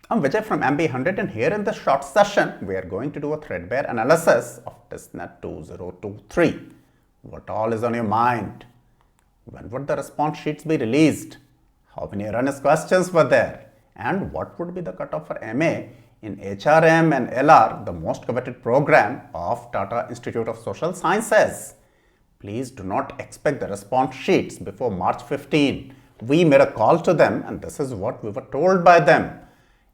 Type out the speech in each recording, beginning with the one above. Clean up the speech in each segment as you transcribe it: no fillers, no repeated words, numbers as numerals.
I'm Vijay from MB100, and here in this short session, we are going to do a threadbare analysis of TISSNET 2023. What all is on your mind? When would the response sheets be released? How many erroneous questions were there? And what would be the cutoff for MA in HRM and LR, the most coveted program of Tata Institute of Social Sciences? Please do not expect the response sheets before March 15. We made a call to them, and this is what we were told by them.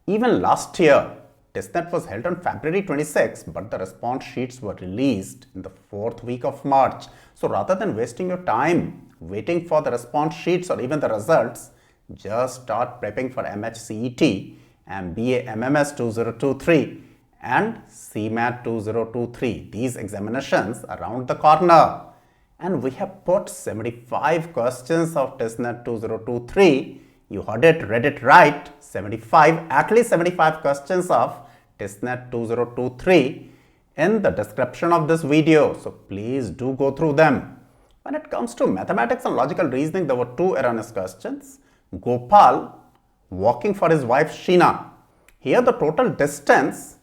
Even last year, TISSNET was held on February 26, but the response sheets were released in the 4th week of March. So rather than wasting your time waiting for the response sheets or even the results, just start prepping for MHCET and BA MMS 2023 and CMAT 2023. These examinations are around the corner. And we have put 75 questions of TISSNET 2023. You heard it, read it right. 75, at least 75 questions of TISSNET 2023 in the description of this video. So please do go through them. When it comes to mathematics and logical reasoning, there were 2 erroneous questions. Gopal walking for his wife Sheena. Here the total distance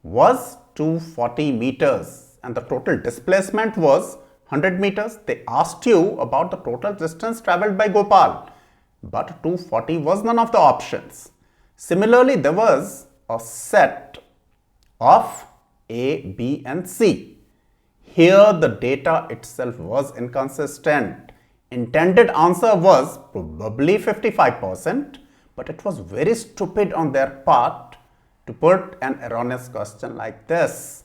was 240 meters and the total displacement was 100 meters. They asked you about the total distance traveled by Gopal, but 240 was none of the options. Similarly, there was a set of A, B and C. Here the data itself was inconsistent. Intended answer was probably 55%, but it was very stupid on their part to put an erroneous question like this.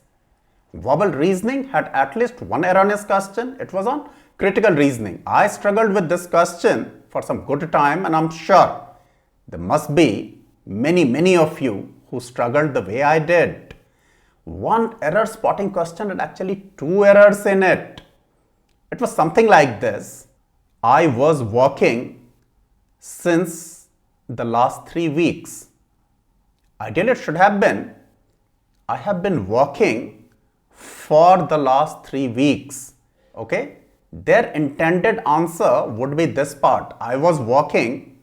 Verbal reasoning had at least 1 erroneous question. It was on critical reasoning. I struggled with this question for some good time, and I'm sure there must be many of you who struggled the way I did. 1 error spotting question had actually 2 errors in it. It was something like this. I was working since the last 3 weeks. Ideally, it should have been, I have been working for the last 3 weeks. Okay? Their intended answer would be this part. I was working.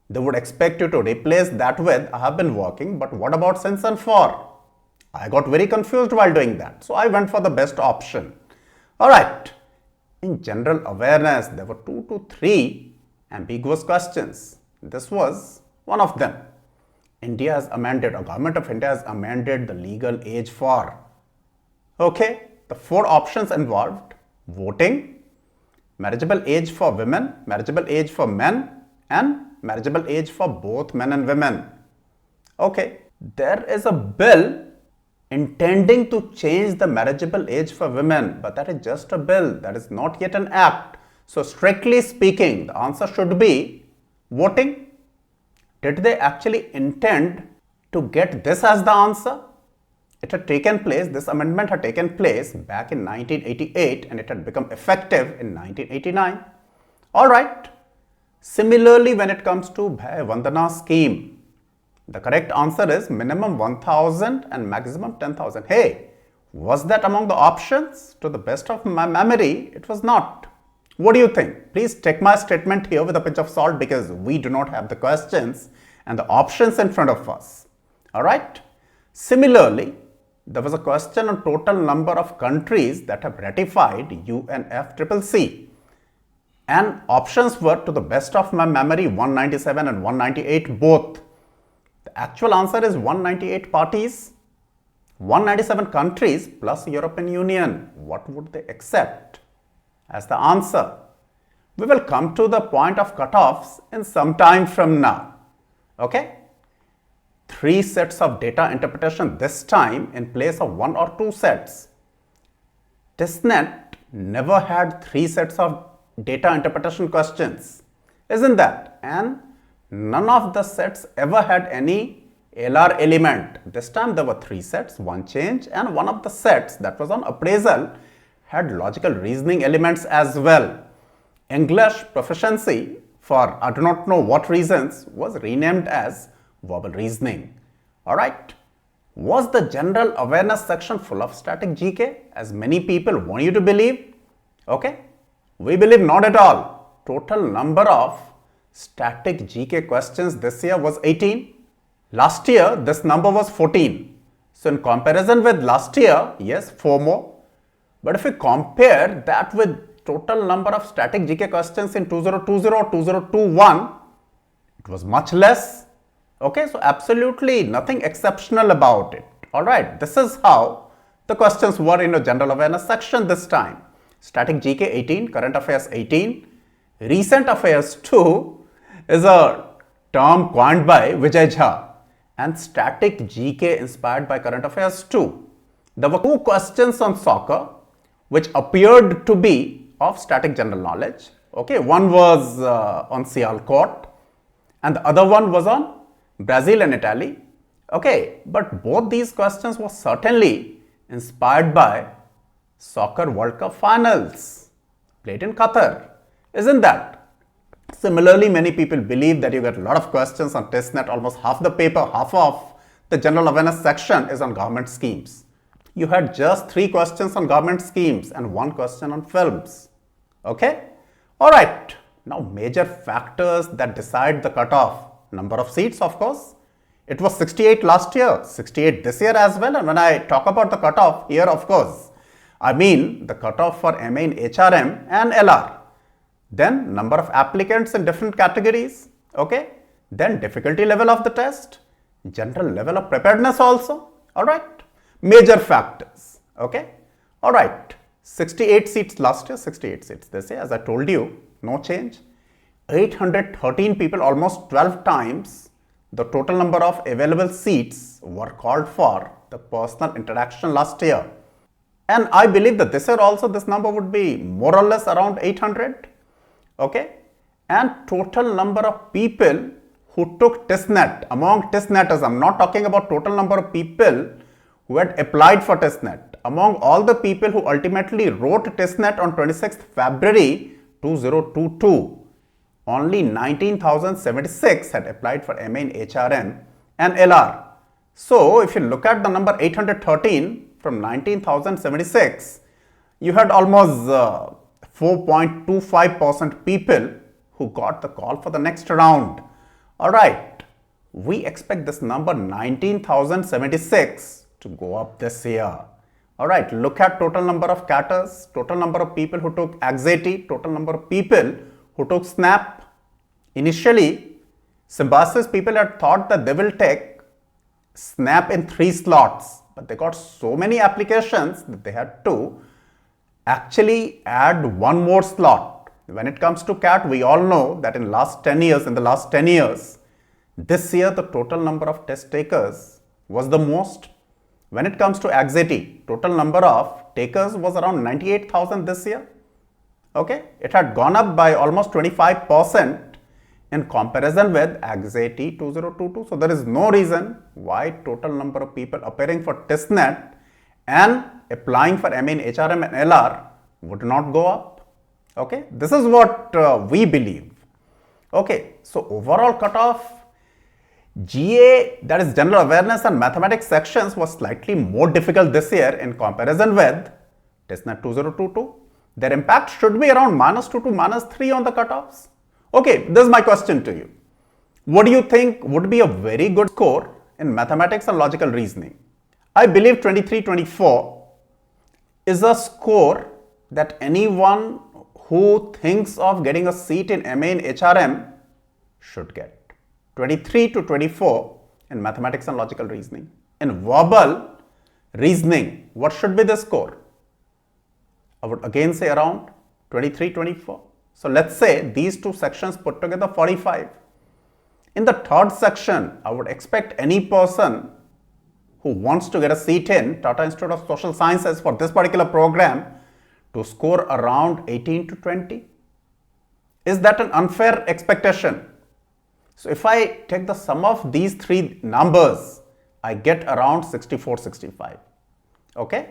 They would expect you to replace that with I have been working, but what about since and for? I got very confused while doing that. So I went for the best option. Alright. In general awareness, there were 2 to 3 ambiguous questions. This was one of them. India has amended, or Government of India has amended the legal age for. Okay, the 4 options involved voting, marriageable age for women, marriageable age for men, and marriageable age for both men and women. Okay, there is a bill intending to change the marriageable age for women, but that is just a bill, that is not yet an act. So strictly speaking, the answer should be voting. Did they actually intend to get this as the answer? It had taken place, this amendment had taken place back in 1988 and it had become effective in 1989. Alright. Similarly, when it comes to Bhai Vandana scheme, the correct answer is minimum 1,000 and maximum 10,000. Hey, was that among the options? To the best of my memory, it was not. What do you think? Please take my statement here with a pinch of salt because we do not have the questions and the options in front of us. Alright. Similarly, there was a question on total number of countries that have ratified UNFCCC. And options were, to the best of my memory, 197 and 198 both. The actual answer is 198 parties, 197 countries plus European Union. What would they accept as the answer? We will come to the point of cutoffs in some time from now. Okay? 3 sets of data interpretation this time in place of 1 or 2 sets. TISSNET never had 3 sets of data interpretation questions, isn't that? And none of the sets ever had any LR element. This time there were 3 sets, 1 change, and one of the sets that was on appraisal had logical reasoning elements as well. English proficiency, for I do not know what reasons, was renamed as verbal reasoning. Alright. Was the general awareness section full of static GK as many people want you to believe? Okay. We believe not at all. Total number of static GK questions this year was 18. Last year, this number was 14. So in comparison with last year, yes, 4 more. But if we compare that with total number of static GK questions in 2020 or 2021, it was much less. Okay, so absolutely nothing exceptional about it. Alright, this is how the questions were in the general awareness section this time. Static GK 18, current affairs 18, recent affairs 2 is a term coined by Vijay Jha, and static GK inspired by current affairs 2. There were 2 questions on soccer which appeared to be of static general knowledge. Okay, one was on Sial Court and the other one was on Brazil and Italy. Okay, but both these questions were certainly inspired by Soccer World Cup finals played in Qatar, isn't that? Similarly, many people believe that you get a lot of questions on TISSNET. Almost half the paper, half of the general awareness section is on government schemes. You had just 3 questions on government schemes and 1 question on films. Okay? Alright, now major factors that decide the cutoff. Number of seats, of course. It was 68 last year, 68 this year as well. And when I talk about the cutoff here, of course, I mean the cutoff for MA in HRM and LR. Then number of applicants in different categories. Okay? Then difficulty level of the test. General level of preparedness also. Alright? Major factors. Okay? Alright. 68 seats last year, 68 seats this year. As I told you, no change. 813 people, almost 12 times the total number of available seats were called for the personal interaction last year. And I believe that this year also this number would be more or less around 800. Okay? And total number of people who took TISSNET, among TISSNETers, I'm not talking about total number of people who had applied for TISSNET. Among all the people who ultimately wrote TISSNET on 26th February 2022, only 19,076 had applied for MA in HRM and LR. So if you look at the number 813 from 19,076, you had almost 4.25% people who got the call for the next round. Alright, we expect this number 19,076 to go up this year. Alright, look at total number of catters, total number of people who took anxiety, total number of people who took SNAP. Initially, Symbiosis people had thought that they will take SNAP in 3 slots, but they got so many applications that they had to actually add 1 more slot. When it comes to CAT, we all know that in the last 10 years, this year the total number of test takers was the most. When it comes to anxiety, total number of takers was around 98,000 this year. Okay, it had gone up by almost 25% in comparison with anxiety 2022. So there is no reason why total number of people appearing for TISSNET and applying for MA in HRM and LR would not go up. Okay, this is what we believe. Okay, so overall cutoff, GA, that is general awareness and mathematics sections, was slightly more difficult this year in comparison with TISSNET 2022. Their impact should be around -2 to -3 on the cutoffs. Okay, this is my question to you. What do you think would be a very good score in mathematics and logical reasoning? I believe 23-24 is a score that anyone who thinks of getting a seat in MA in HRM should get. 23 to 24 in mathematics and logical reasoning. In verbal reasoning, what should be the score? I would again say around 23-24. So let's say these 2 sections put together 45. In the 3rd section, I would expect any person who wants to get a seat in Tata Institute of Social Sciences for this particular program to score around 18 to 20. Is that an unfair expectation? So if I take the sum of these 3 numbers, I get around 64-65. Okay?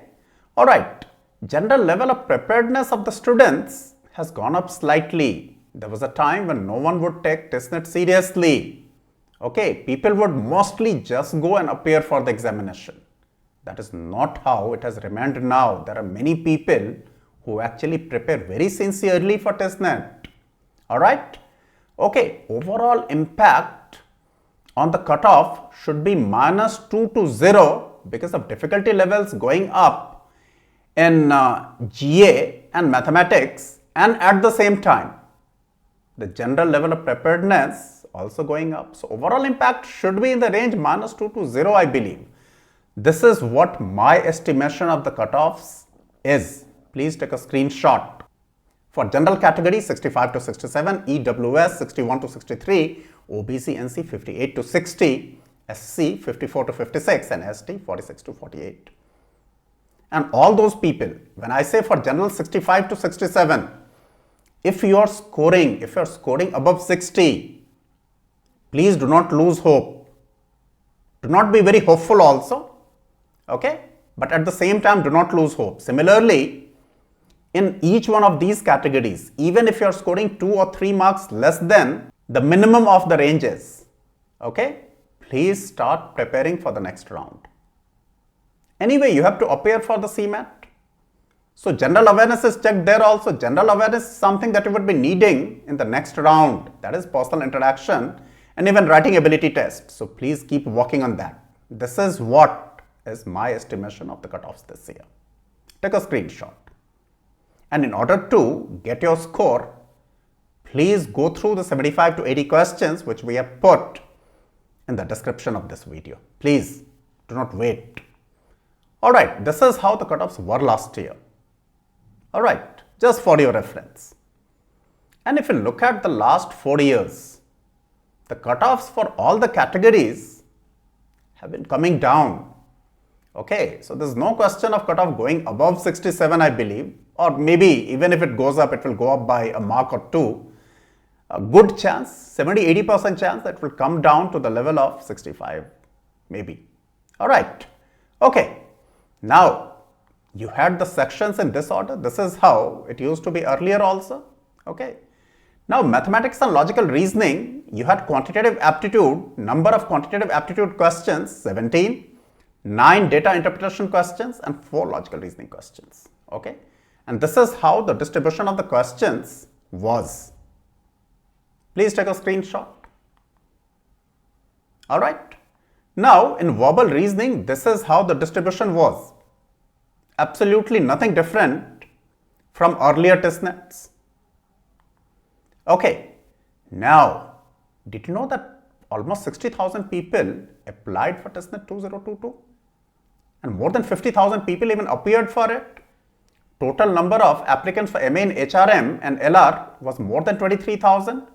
Alright. General level of preparedness of the students has gone up slightly. There was a time when no one would take TISSNET seriously. Okay, people would mostly just go and appear for the examination. That is not how it has remained now. There are many people who actually prepare very sincerely for TISSNET. Alright? Okay, overall impact on the cutoff should be -2 to 0 because of difficulty levels going up in GA and mathematics, and at the same time the general level of preparedness also going up. So overall impact should be in the range -2 to 0, I believe. This is what my estimation of the cutoffs is. Please take a screenshot. For general category 65 to 67, EWS 61 to 63, OBC NC 58 to 60, SC 54 to 56, and ST 46 to 48. And all those people, when I say for general 65 to 67, if you are scoring above 60, please do not lose hope. Do not be very hopeful also, okay? But at the same time, do not lose hope. Similarly, in each one of these categories, even if you are scoring 2 or 3 marks less than the minimum of the ranges, okay, please start preparing for the next round. Anyway, you have to appear for the CMAT. So general awareness is checked there also. General awareness is something that you would be needing in the next round. That is personal interaction and even writing ability test. So please keep working on that. This is what is my estimation of the cutoffs this year. Take a screenshot. And in order to get your score, please go through the 75 to 80 questions which we have put in the description of this video. Please do not wait. Alright, this is how the cutoffs were last year. Alright, just for your reference. And if you look at the last 4 years, the cutoffs for all the categories have been coming down. Okay, so there's no question of cutoff going above 67, I believe, or maybe even if it goes up, it will go up by a mark or two. A good chance, 70-80% chance that it will come down to the level of 65, maybe. Alright, okay. Now, you had the sections in this order. This is how it used to be earlier also. Okay. Now, mathematics and logical reasoning, you had quantitative aptitude, number of quantitative aptitude questions, 17, 9 data interpretation questions, and 4 logical reasoning questions. Okay. And this is how the distribution of the questions was. Please take a screenshot. All right. Now, in verbal reasoning, this is how the distribution was. Absolutely nothing different from earlier TISSNETs. Okay, now, did you know that almost 60,000 people applied for TISSNET 2022? And more than 50,000 people even appeared for it. Total number of applicants for MA in HRM and LR was more than 23,000.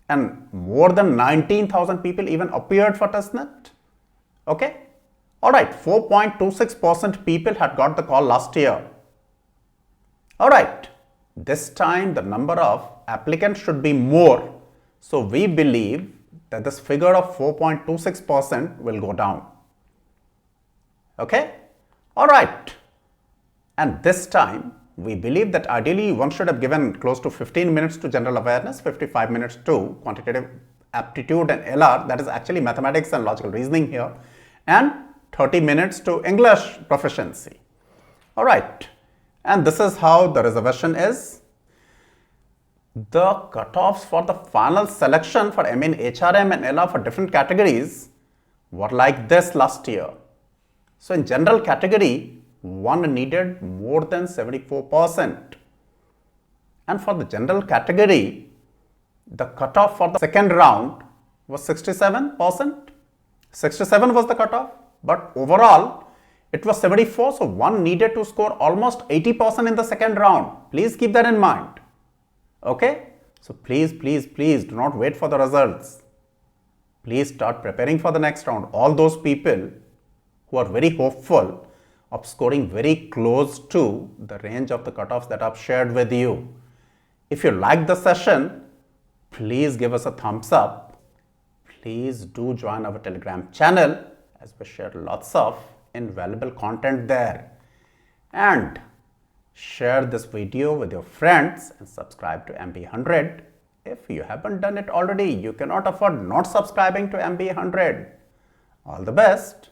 And more than 19,000 people even appeared for TISSNET. Okay. Alright, 4.26% people had got the call last year. Alright, this time the number of applicants should be more. So we believe that this figure of 4.26% will go down. Okay? Alright. And this time we believe that ideally one should have given close to 15 minutes to general awareness, 55 minutes to quantitative aptitude and LR, that is actually mathematics and logical reasoning here, and 30 minutes to English proficiency. Alright, and this is how the reservation is. The cutoffs for the final selection for MA in HRM and LR for different categories were like this last year. So in general category, one needed more than 74%. And for the general category, the cutoff for the second round was 67%. 67 was the cutoff. But overall, it was 74, so one needed to score almost 80% in the second round. Please keep that in mind. Okay? So please do not wait for the results. Please start preparing for the next round. All those people who are very hopeful of scoring very close to the range of the cutoffs that I've shared with you. If you like the session, please give us a thumbs up. Please do join our Telegram channel, as we share lots of invaluable content there. And share this video with your friends and subscribe to MB100. If you haven't done it already, you cannot afford not subscribing to MB100. All the best.